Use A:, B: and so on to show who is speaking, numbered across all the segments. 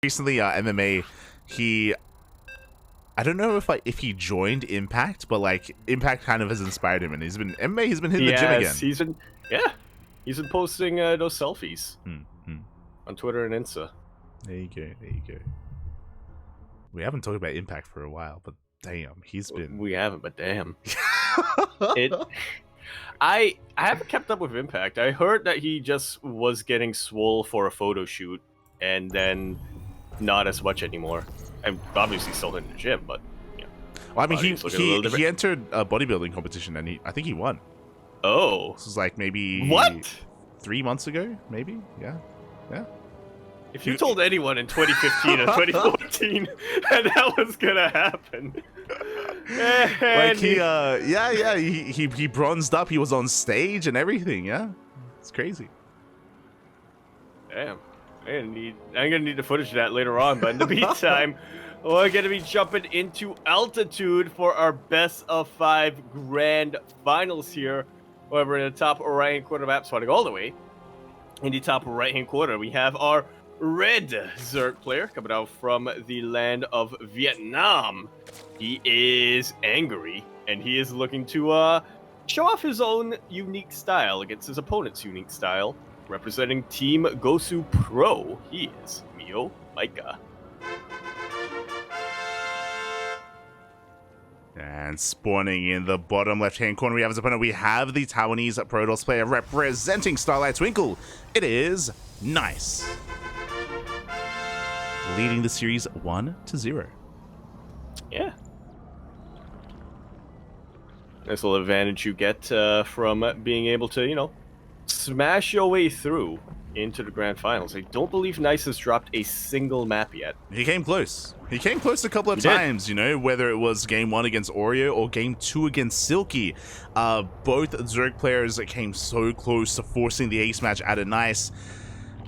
A: recently, MMA, I don't know if he joined Impact, but like Impact kind of has inspired him, and he's been hitting the gym again.
B: He's been posting those selfies on Twitter and Insta.
A: There you go. We haven't talked about Impact for a while, but damn, he's been.
B: We haven't, but damn. I haven't kept up with Impact. I heard that he just was getting swole for a photo shoot, and then not as much anymore. I'm obviously still in the gym, but yeah.
A: Well, I mean, he entered a bodybuilding competition, and I think he won.
B: Oh,
A: this was like maybe 3 months ago, maybe. Yeah.
B: If you told anyone in 2015 or 2014 that was gonna happen,
A: like he bronzed up. He was on stage and everything. Yeah, it's crazy.
B: Damn, I'm gonna need the footage of that later on. But in the meantime, we're gonna be jumping into altitude for our best of 5 grand finals here. However, in the top right-hand corner map, swatting all the way in the top right-hand corner, we have our red Zerg player coming out from the land of Vietnam. He is angry, and he is looking to show off his own unique style against his opponent's unique style. Representing Team Gosu Pro, he is MeomaikA.
A: And spawning in the bottom left-hand corner, we have as opponent, we have the Taiwanese Protoss player representing Starlight Twinkle. It is Nice, leading the series 1-0.
B: Yeah. Nice little advantage you get from being able to, smash your way through into the grand finals. I don't believe Nice has dropped a single map yet.
A: He came close. He came close a couple of times, whether it was game 1 against Oreo or game 2 against Silky. Both Zerg players came so close to forcing the ace match out of Nice.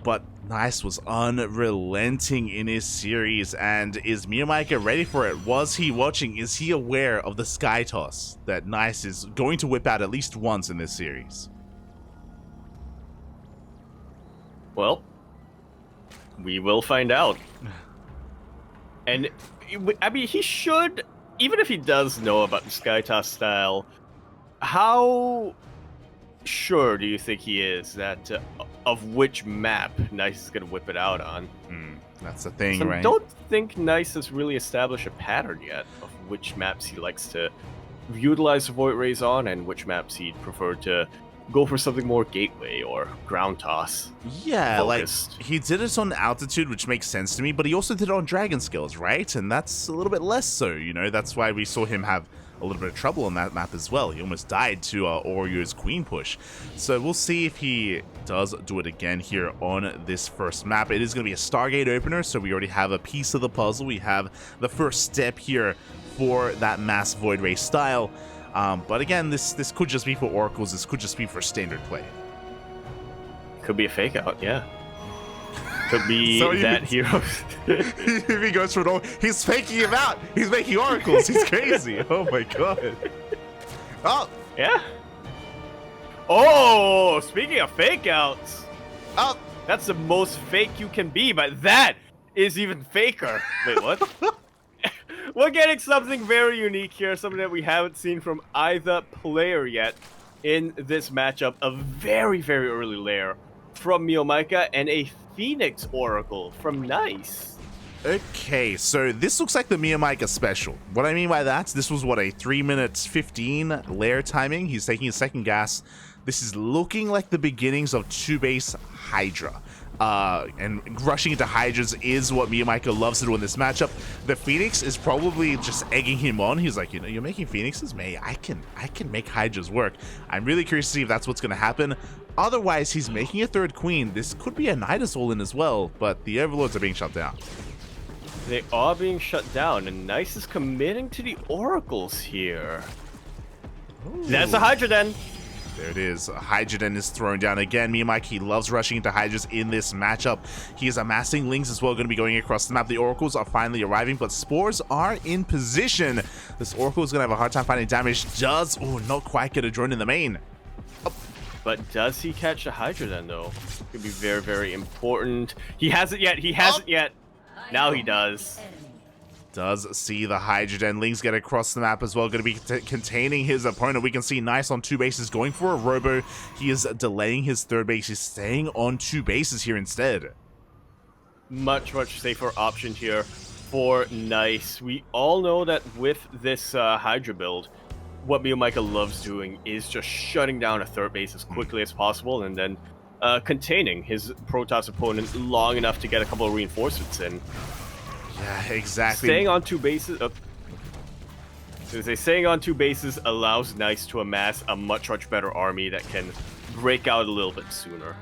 A: But Nice was unrelenting in his series, and is MeomaikA ready for it? Was he watching? Is he aware of the sky toss that Nice is going to whip out at least once in this series?
B: Well, we will find out. And, I mean, he should, even if he does know about the sky toss style, how sure do you think he is that of which map Nice is going to whip it out on?
A: That's the thing, right?
B: I don't think Nice has really established a pattern yet of which maps he likes to utilize the Void Rays on and which maps he'd prefer to go for something more gateway or ground toss.
A: Yeah,
B: focused.
A: Like he did it on altitude, which makes sense to me, but he also did it on dragon skills, right? And that's a little bit less so, That's why we saw him have a little bit of trouble on that map as well. He almost died to Oreo's queen push. So we'll see if he does do it again here on this first map. It is going to be a Stargate opener, so we already have a piece of the puzzle. We have the first step here for that mass Void Ray style. But again, this could just be for Oracles. This could just be for standard play.
B: Could be a fake out, yeah. Could be so that hero.
A: If he goes for it all, he's faking him out. He's making Oracles. He's crazy. Oh my god. Oh.
B: Yeah. Oh, speaking of fake outs.
A: Oh.
B: That's the most fake you can be, but that is even faker. Wait, what? We're getting something very unique here, something that we haven't seen from either player yet in this matchup. A very, very early lair from MeomaikA and a Phoenix Oracle from Nice.
A: Okay, so this looks like the MeomaikA special. What I mean by that, this was what, a 3 minutes 15 lair timing. He's taking a second gas. This is looking like the beginnings of 2-base Hydra. And rushing into Hydras is what MeomaikA loves to do in this matchup. The Phoenix is probably just egging him on. He's like, you're making Phoenixes? May I can make Hydras work. I'm really curious to see if that's what's going to happen. Otherwise, he's making a third queen. This could be a Nidus all in as well, but the Overlords are being shut down.
B: They are being shut down, and Nice is committing to the Oracles here. Ooh. That's a Hydra then.
A: There it is. Hydrogen is thrown down again. MeomaikA, he loves rushing into Hydras in this matchup. He is amassing Lings as well, going to be going across the map. The Oracles are finally arriving, but Spores are in position. This Oracle is going to have a hard time finding damage. Does, not quite get a drone in the main. Oh.
B: But does he catch the Hydra then, though? Could be very, very important. He hasn't yet. He hasn't yet. Now he does.
A: Does see the Hydrodenlings get across the map as well. Going to be containing his opponent. We can see Nice on 2 bases going for a Robo. He is delaying his 3rd base. He's staying on 2 bases here instead.
B: Much safer option here for Nice. We all know that with this Hydra build, what MeomaikA loves doing is just shutting down a 3rd base as quickly as possible and then containing his Protoss opponent long enough to get a couple of reinforcements in.
A: Yeah, exactly.
B: Staying on 2 bases. Staying on 2 bases allows Nice to amass a much better army that can break out a little bit sooner.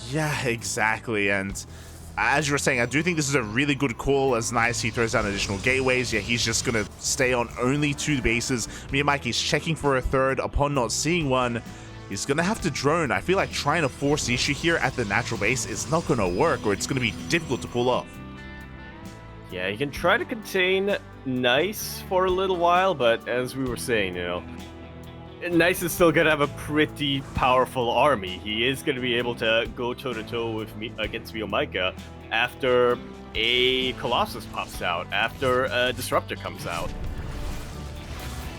A: Yeah, exactly. And as you were saying, I do think this is a really good call as Nice. He throws down additional gateways. Yeah, he's just going to stay on only 2 bases. MeomaikA is checking for a 3rd. Upon not seeing one, he's going to have to drone. I feel like trying to force the issue here at the natural base is not going to work, or it's going to be difficult to pull off.
B: Yeah, you can try to contain Nice for a little while, but as we were saying, you know, Nice is still going to have a pretty powerful army. He is going to be able to go toe-to-toe with against MeomaikA after a Colossus pops out, after a Disruptor comes out.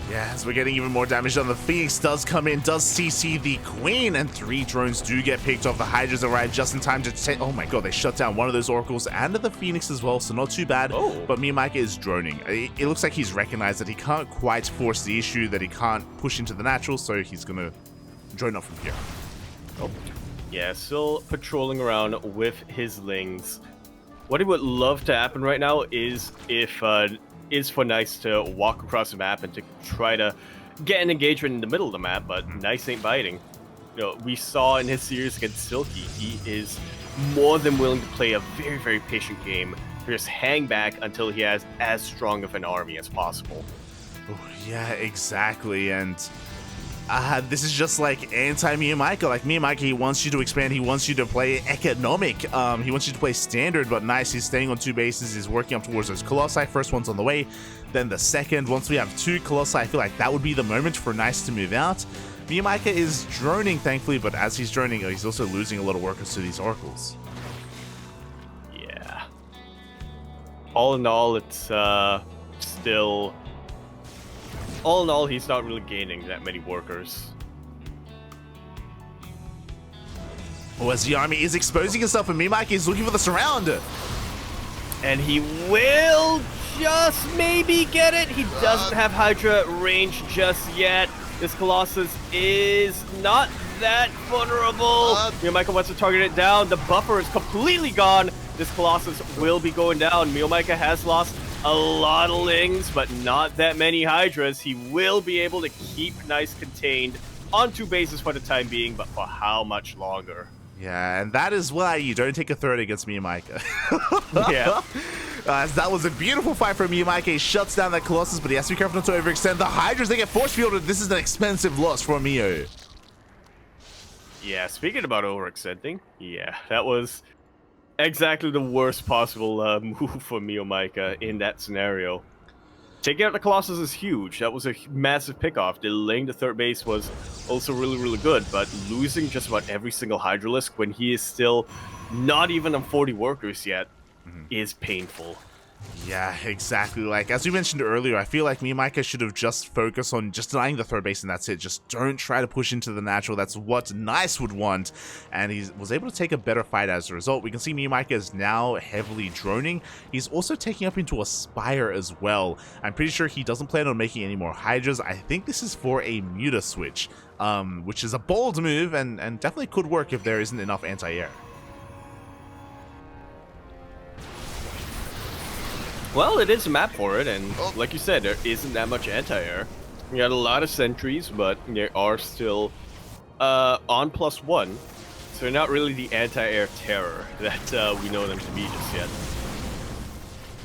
A: Yeah, as we're getting even more damage done, the Phoenix does come in, does CC the Queen, and 3 drones do get picked off. The Hydras arrive just in time to take... Oh my god, they shut down one of those Oracles and the Phoenix as well, so not too bad.
B: Oh.
A: But MeomaikA is droning. It looks like he's recognized that he can't quite force the issue, that he can't push into the natural, so he's going to drone up from here.
B: Oh. Yeah, still patrolling around with his Lings. What he would love to happen right now is for Nice to walk across the map and to try to get an engagement in the middle of the map, but Nice ain't biting. You know, we saw in his series against Silky, he is more than willing to play a very patient game, just hang back until he has as strong of an army as possible.
A: Oh, yeah, exactly, and this is just like anti-MeomaikA. Like MeomaikA, he wants you to expand, he wants you to play economic, he wants you to play standard, but Nice, he's staying on 2 bases, he's working up towards those Colossi. First one's on the way, then the second. Once we have 2 Colossi, I feel like that would be the moment for Nice to move out. MeomaikA is droning, thankfully, but as he's droning, he's also losing a lot of workers to these Oracles.
B: Yeah. All in all, it's still... All in all, he's not really gaining that many workers.
A: Oh, as the army is exposing itself, and MeomaikA is looking for the surround.
B: And he will just maybe get it. He doesn't have Hydra range just yet. This Colossus is not that vulnerable. MeomaikA wants to target it down. The buffer is completely gone. This Colossus will be going down. MeomaikA has lost a lot of Lings, but not that many Hydras. He will be able to keep Nice contained on 2 bases for the time being, but for how much longer?
A: Yeah, and that is why you don't take a 3rd against MeomaikA.
B: Yeah.
A: That was a beautiful fight for MeomaikA. He shuts down that Colossus, but he has to be careful not to overextend. The Hydras, they get force fielded. This is an expensive loss for Meo.
B: Yeah, speaking about overextending, yeah, that was exactly the worst possible move for MeomaikA in that scenario. Taking out the Colossus is huge. That was a massive pickoff. Delaying the 3rd base was also really good, but losing just about every single Hydralisk when he is still not even on 40 workers yet is painful.
A: Yeah, exactly. Like, as we mentioned earlier, I feel like MeomaikA should have just focused on just denying the 3rd base and that's it. Just don't try to push into the natural. That's what Nice would want. And he was able to take a better fight as a result. We can see MeomaikA is now heavily droning. He's also taking up into a Spire as well. I'm pretty sure he doesn't plan on making any more Hydras. I think this is for a Muta switch, which is a bold move and definitely could work if there isn't enough anti-air.
B: Well, it is a map for it, and like you said, there isn't that much anti-air. We got a lot of sentries, but they are still on +1, so they're not really the anti-air terror that we know them to be just yet.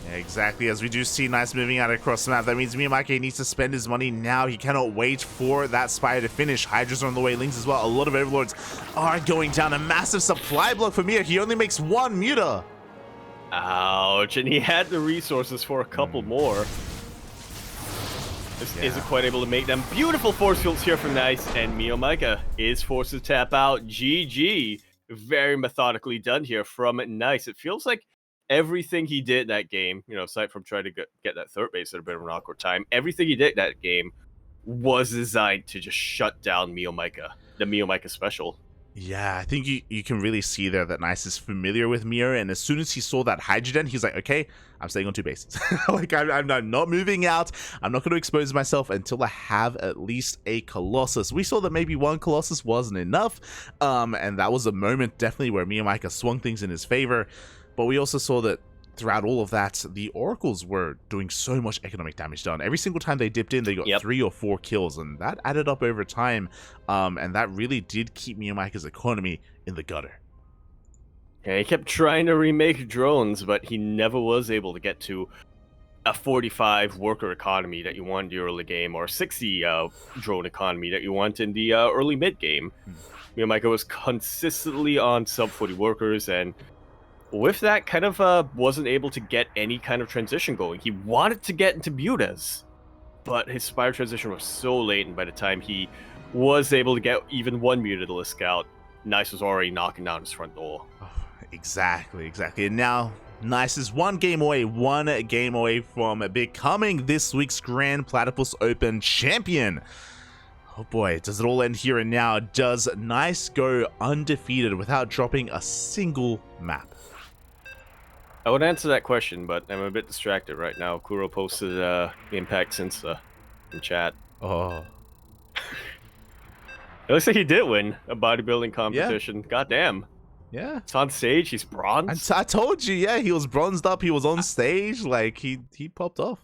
A: Yeah, exactly. As we do see Nice moving out across the map, that means MeomaikA needs to spend his money now. He cannot wait for that Spire to finish. Hydras are on the way, Lings as well. A lot of Overlords are going down. A massive supply block for Meo. He only makes 1 Muta.
B: Ouch, and he had the resources for a couple more. Just isn't quite able to make them. Beautiful force fields here from Nice, and MeomaikA is forced to tap out. GG. Very methodically done here from Nice. It feels like everything he did that game, aside from trying to get that third base at a bit of an awkward time, everything he did that game was designed to just shut down MeomaikA, the MeomaikA special.
A: Yeah, I think you can really see there that Nice is familiar with Mio, and as soon as he saw that hydrogen, he's like, okay, I'm staying on 2 bases. Like, I'm not moving out. I'm not going to expose myself until I have at least a Colossus. We saw that maybe 1 Colossus wasn't enough, and that was a moment definitely where MeomaikA swung things in his favor, but we also saw that throughout all of that, the Oracles were doing so much economic damage done. Every single time they dipped in, they got 3 or 4 kills, and that added up over time, and that really did keep MeomaikA's economy in the gutter.
B: Yeah, he kept trying to remake drones, but he never was able to get to a 45 worker economy that you want in the early game, or 60 drone economy that you want in the early mid game. MeomaikA was consistently on sub 40 workers, and with that, kind of wasn't able to get any kind of transition going. He wanted to get into Mutas, but his Spire transition was so late, and by the time he was able to get even 1 Mutadilist scout, Nice was already knocking down his front door.
A: Oh, exactly. And now, Nice is one game away from becoming this week's Grand Platypus Open champion. Oh boy, does it all end here and now? Does Nice go undefeated without dropping a single map?
B: I would answer that question, but I'm a bit distracted right now. Kuro posted Impact since in chat.
A: Oh.
B: It looks like he did win a bodybuilding competition. Yeah. Goddamn.
A: Yeah.
B: It's on stage. He's bronze.
A: I told you, yeah. He was bronzed up. He was on stage. Like, he popped off.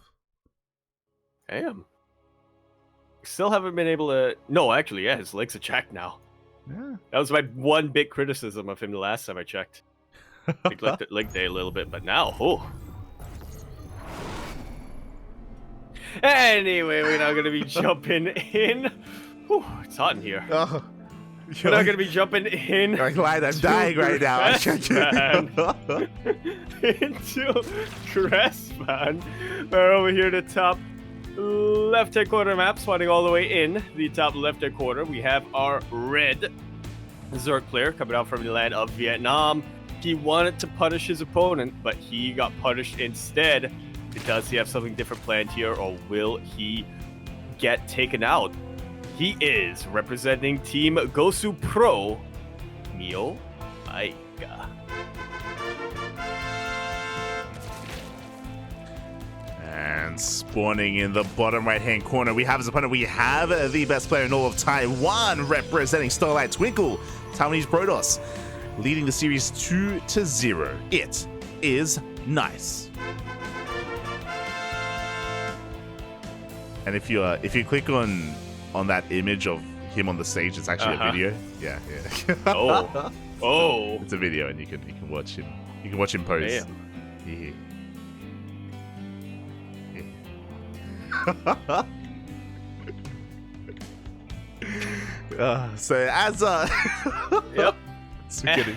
B: Damn. Still haven't been able to... No, actually, yeah. His legs are jacked now.
A: Yeah.
B: That was my one big criticism of him the last time I checked. Neglected leg day a little bit, but now, Anyway, we're now going to be jumping in. Whew, it's hot in here.
A: Oh,
B: we're now going to be jumping in.
A: I'm dying right now.
B: Into Crestman. We're over here to top left-hand corner map, spawning all the way in the top left-hand corner. We have our red Zerg player coming out from the land of Vietnam. He wanted to punish his opponent, but he got punished instead. Does he have something different planned here, or will he get taken out? He is representing Team Gosu Pro, MeomaikA.
A: And spawning in the bottom right-hand corner, we have his opponent. We have the best player in all of Taiwan, representing Starlight Twinkle, Taiwanese Protoss, leading the series 2-0. It is Nice. And if you click on that image of him on the stage, it's actually a video. Yeah.
B: Oh.
A: It's a video, and you can watch him. You can watch him pose.
B: Damn.
A: Yeah. So as
B: yep.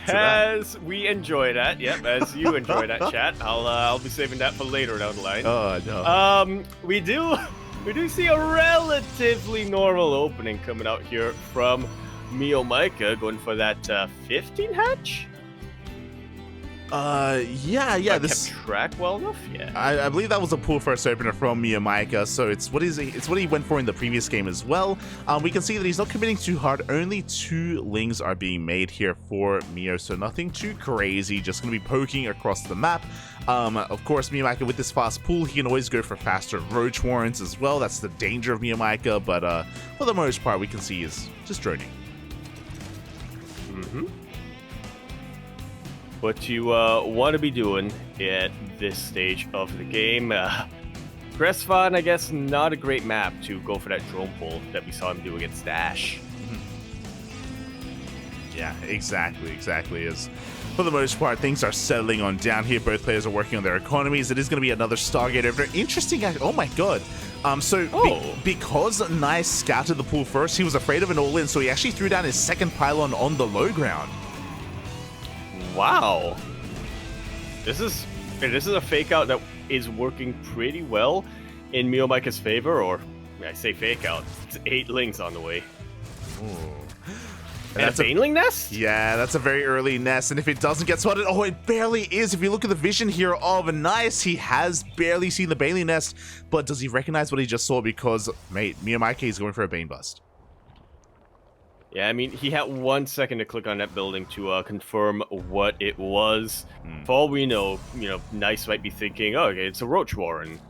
A: As
B: we enjoy that, as you enjoy that, chat, I'll be saving that for later down the line.
A: Oh no.
B: We do see a relatively normal opening coming out here from MeomaikA, going for that 15 hatch.
A: Yeah.
B: This kept track well enough. Yeah,
A: I believe that was a pull first opener from MeomaikA, so it's what he went for in the previous game as well. We can see that he's not committing too hard. Only 2 lings are being made here for Mio, so nothing too crazy. Just gonna be poking across the map. Of course, MeomaikA with this fast pull, he can always go for faster roach warrants as well. That's the danger of MeomaikA, but for the most part, we can see he's just droning.
B: What you want to be doing at this stage of the game. Crestvan, I guess, not a great map to go for that drone pull that we saw him do against Dash.
A: Yeah, exactly. As for the most part, things are settling on down here. Both players are working on their economies. It is going to be another Stargate over there. Interesting. Oh my god. Because Nice scouted the pool first, he was afraid of an all-in, so he actually threw down his second pylon on the low ground.
B: Wow. This is a fake out that is working pretty well in MeomaikA's favor, or I say fake out. It's 8 lings on the way.
A: Ooh.
B: And a baneling nest?
A: Yeah, that's a very early nest, and if it doesn't get spotted, oh, it barely is. If you look at the vision here of Nice, he has barely seen the baneling nest, but does he recognize what he just saw? Because, mate, MeomaikA is going for a bane bust.
B: Yeah, I mean, he had 1 second to click on that building to confirm what it was. For all we know, Nice might be thinking, oh, okay, it's a roach warren.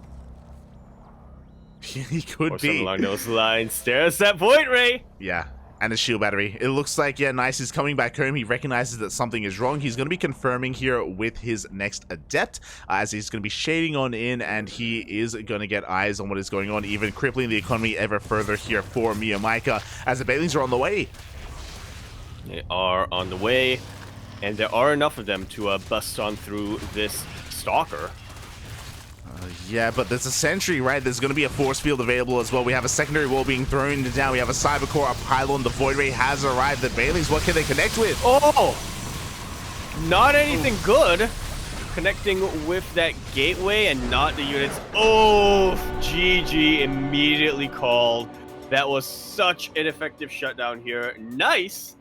A: He could
B: or
A: be.
B: Something along those lines. There's that point, Ray!
A: Yeah. And a shield battery. It looks like, yeah, Nice is coming back home. He recognizes that something is wrong. He's going to be confirming here with his next adept, as he's going to be shading on in, and he is going to get eyes on what is going on, even crippling the economy ever further here for MeomaikA, as the banelings are on the way.
B: They are on the way, and there are enough of them to bust on through this Stalker.
A: Yeah, but there's a sentry, right? There's going to be a force field available as well. We have a secondary wall being thrown down. We have a cyber core, a pylon. The void ray has arrived. The banelings, what can they connect with?
B: Oh! Not anything good. Connecting with that gateway and not the units. Oh, GG immediately called. That was such an effective shutdown here. Nice.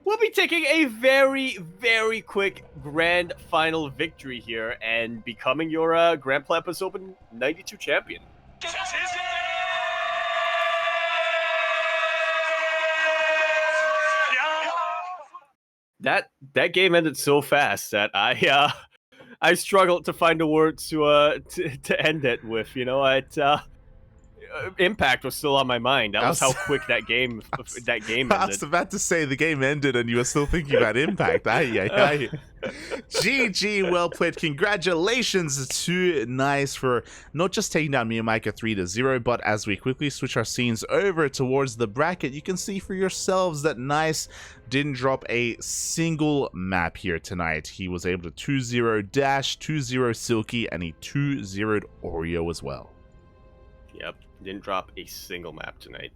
B: We'll be taking a very, very quick grand final victory here and becoming your Grand Platypus Open 92 champion. That game ended so fast that I struggled to find the words to end it with. Impact was still on my mind. That was how quick that game ended.
A: I was about to say the game ended and you were still thinking about Impact. GG, well played. Congratulations to Nice for not just taking down MeomaikA 3-0, but as we quickly switch our scenes over towards the bracket, you can see for yourselves that Nice didn't drop a single map here tonight. He was able to 2-0 Dash, 2-0 Silky, and he 2-0'd Oreo as well.
B: Yep. Didn't drop a single map tonight.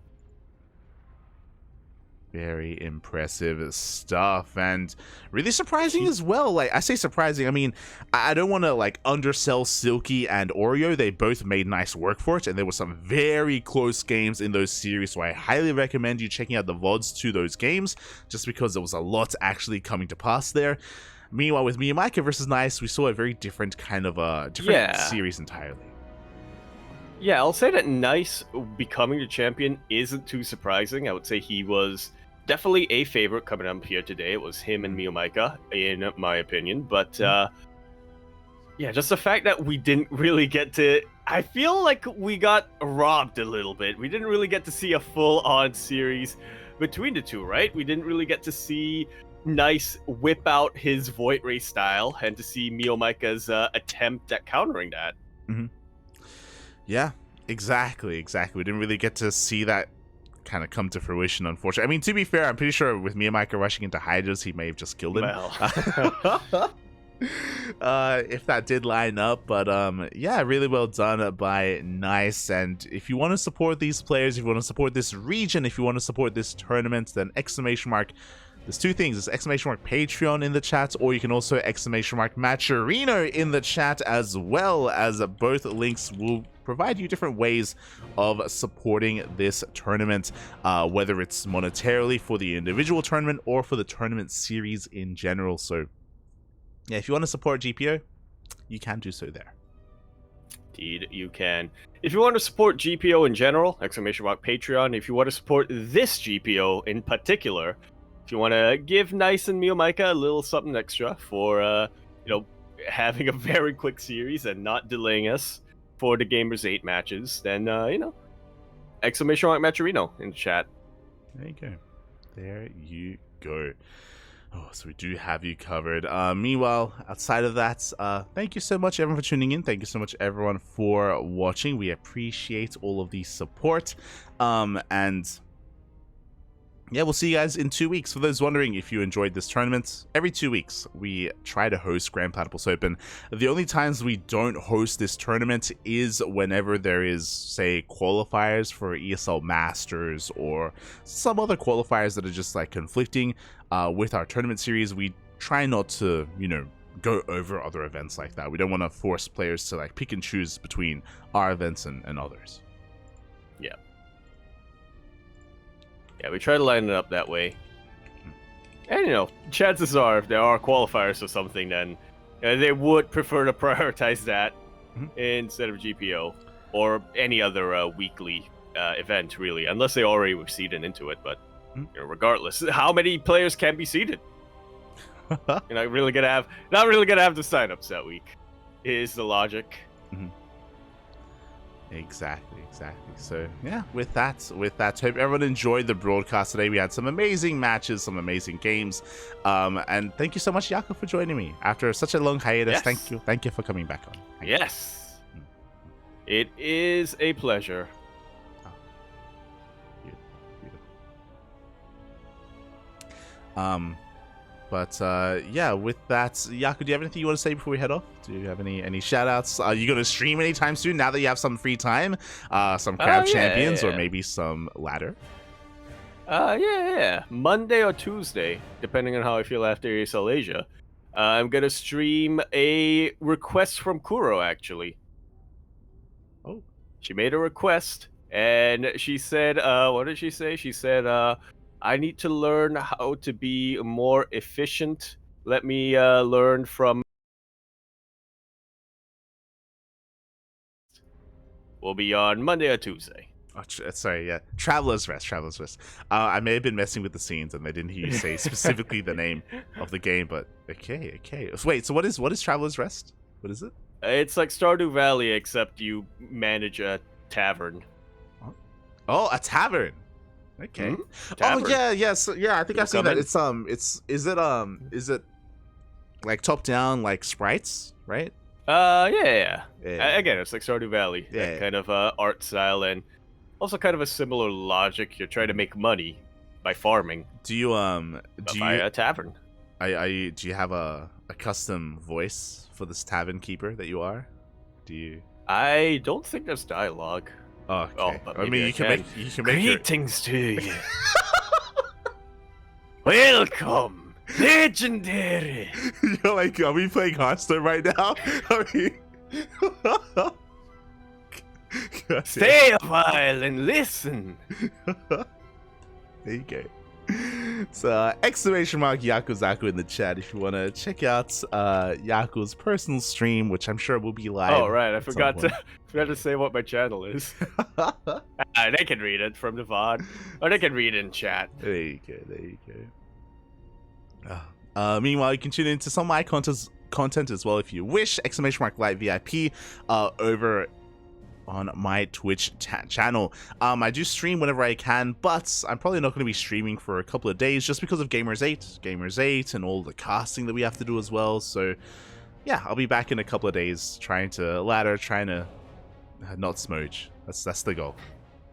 A: Very impressive stuff, and really surprising as well. Like, I say surprising, I mean, I don't want to like undersell Silky and Oreo. They both made nice work for it, and there were some very close games in those series, so I highly recommend you checking out the VODs to those games, just because there was a lot actually coming to pass there. Meanwhile, with MeomaikA versus Nice, we saw a very different kind of series entirely.
B: Yeah, I'll say that Nice becoming the champion isn't too surprising. I would say he was definitely a favorite coming up here today. It was him and MeomaikA, in my opinion. But, yeah, just the fact that we didn't really get to... I feel like we got robbed a little bit. We didn't really get to see a full-on series between the two, right? We didn't really get to see Nice whip out his Void Ray style and to see MeomaikA's attempt at countering that.
A: Mm-hmm. Yeah, exactly. We didn't really get to see that kind of come to fruition, unfortunately. I mean, to be fair, I'm pretty sure with MeomaikA rushing into Hydras, he may have just killed him.
B: Well.
A: If that did line up, but yeah, really well done by Nice. And if you want to support these players, if you want to support this region, if you want to support this tournament, then there's two things. There's Patreon in the chat, or you can also Matcherino in the chat, as well, as both links will provide you different ways of supporting this tournament, whether it's monetarily for the individual tournament or for the tournament series in general. So yeah, if you want to support GPO, you can do so there.
B: Indeed, you can. If you want to support GPO in general, Patreon. If you want to support this GPO in particular, if you want to give Nice and MeomaikA a little something extra for, having a very quick series and not delaying us for the Gamers 8 matches, then, Matcherino in the chat.
A: There you go. Oh, so we do have you covered. Meanwhile, outside of that, thank you so much, everyone, for tuning in. Thank you so much, everyone, for watching. We appreciate all of the support. And yeah, we'll see you guys in 2 weeks. For those wondering if you enjoyed this tournament, every 2 weeks we try to host Grand Platypus Open. The only times we don't host this tournament is whenever there is, say, qualifiers for ESL Masters or some other qualifiers that are just like conflicting with our tournament series. We try not to, go over other events like that. We don't want to force players to like pick and choose between our events and others.
B: Yeah. Yeah, we try to line it up that way. And chances are, if there are qualifiers or something, then they would prefer to prioritize that instead of GPO or any other weekly event, really, unless they already were seeded into it. But regardless, how many players can be seeded? You're not really gonna have the signups that week. Is the logic?
A: Exactly. So yeah, with that, hope everyone enjoyed the broadcast today. We had some amazing matches, some amazing games, and thank you so much, Yaku, for joining me after such a long hiatus.
B: Yes.
A: Thank you for coming back on.
B: Yes, it is a pleasure.
A: But yeah, with that, Yaku, do you have anything you want to say before we head off? Do you have any shout outs? Are you going to stream anytime soon now that you have some free time? Some Crab Champions or maybe some ladder?
B: Yeah. Monday or Tuesday, depending on how I feel after ESL Asia. I'm going to stream a request from Kuro, actually.
A: Oh.
B: She made a request, and she said, what did she say? She said, I need to learn how to be more efficient. Let me learn from... We'll be on Monday or Tuesday.
A: Oh, sorry, yeah. Traveler's Rest. I may have been messing with the scenes and I didn't hear you say specifically the name of the game, but okay. Wait, so what is Traveler's Rest? What is it?
B: It's like Stardew Valley, except you manage a tavern.
A: Oh, a tavern. Okay.
B: Tavern.
A: Oh yeah. So, yeah, I think I've seen that. Is it like top down, like sprites, right?
B: Yeah. Again, it's like Stardew Valley.
A: Yeah.
B: That kind of art style, and also kind of a similar logic. You're trying to make money by farming.
A: Do you
B: buy a tavern?
A: Do you have a custom voice for this tavern keeper that you are? Do you?
B: I don't think there's dialogue.
A: Oh, okay.
B: Oh, but
A: I mean, you can make
B: greetings to you. Welcome, legendary.
A: You're like, are we playing Hearthstone right now? I mean,
B: stay a while and listen.
A: There you go. So exclamation mark Yakuzaku in the chat if you want to check out Yaku's personal stream, which I'm sure will be live.
B: Oh right, I forgot to say what my channel is. They can read it from the VOD, or they can read it in chat.
A: There you go. Meanwhile, you can tune into some of my content as well if you wish. Exclamation mark live VIP over on my Twitch channel. I do stream whenever I can, but I'm probably not going to be streaming for a couple of days just because of Gamers 8 and all the casting that we have to do as well. So yeah, I'll be back in a couple of days trying to not smooch. That's the goal.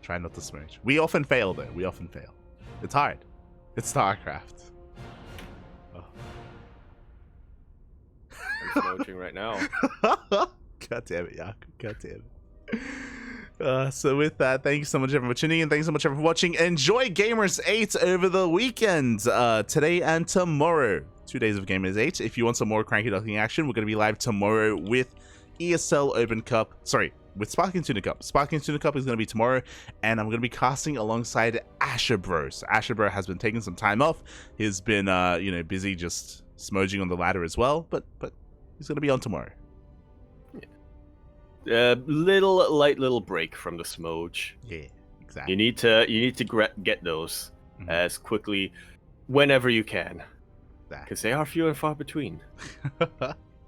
A: Try not to smooch. We often fail though. It's hard. It's StarCraft.
B: I'm smooching right now.
A: God damn it, Yaku. God damn it. So with that, thank you so much everyone for tuning in. Thanks so much everyone for watching. Enjoy Gamers 8 over the weekend, today and tomorrow. 2 days of Gamers 8. If you want some more Cranky Duckling action, we're going to be live tomorrow with ESL Open Cup. Sorry, with Sparking Tuna Cup. Sparking Tuna Cup is going to be tomorrow, and I'm going to be casting alongside Asher Bro. So Asher Bro has been taking some time off. He's been, busy just smoging on the ladder as well, but he's going to be on tomorrow.
B: Little break from the smoge.
A: Yeah, exactly.
B: You need to get those as quickly whenever you can, because they are few and far between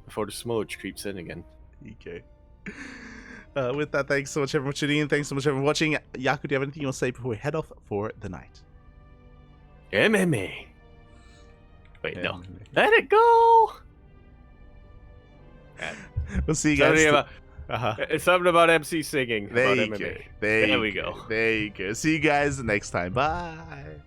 B: before the smoge creeps in again.
A: Okay. With that, thanks so much everyone for tuning in. Thanks so much everyone for watching. Yaku, do you have anything you want to say before we head off for the night?
B: MMA. Wait, MMA. No. Let it go.
A: We'll see you guys.
B: It's something about MC singing.
A: There
B: about
A: you
B: MMA.
A: go. There we go. See you guys next time. Bye.